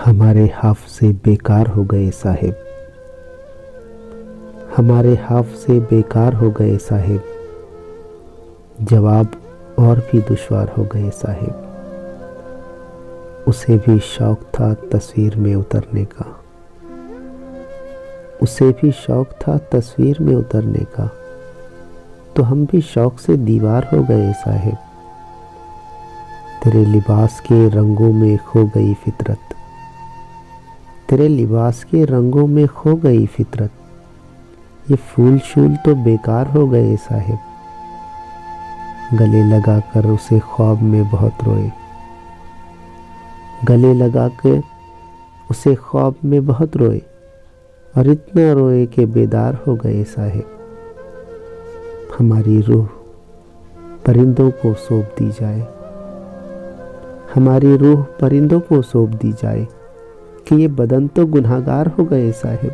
हमारे हाफ़ज़े बेकार हो गए साहिब, हमारे हाफ़ज़े बेकार हो गए साहिब, जवाब और भी दुश्वार हो गए साहिब। उसे भी शौक़ था तस्वीर में उतरने का, उसे भी शौक़ था तस्वीर में उतरने का, तो हम भी शौक़ से दीवार हो गए साहिब। तेरे लिबास के रंगों में खो गई फितरत, तेरे लिबास के रंगों में खो गई फितरत, ये फूल शूल तो बेकार हो गए साहिब। गले लगाकर उसे ख्वाब में बहुत रोए, गले लगा के उसे ख्वाब में बहुत रोए, और इतना रोए कि बेदार हो गए साहिब। हमारी रूह परिंदों को सौंप दी जाए, हमारी रूह परिंदों को सौंप दी जाए कि ये बदन तो गुनहगार हो गए साहिब।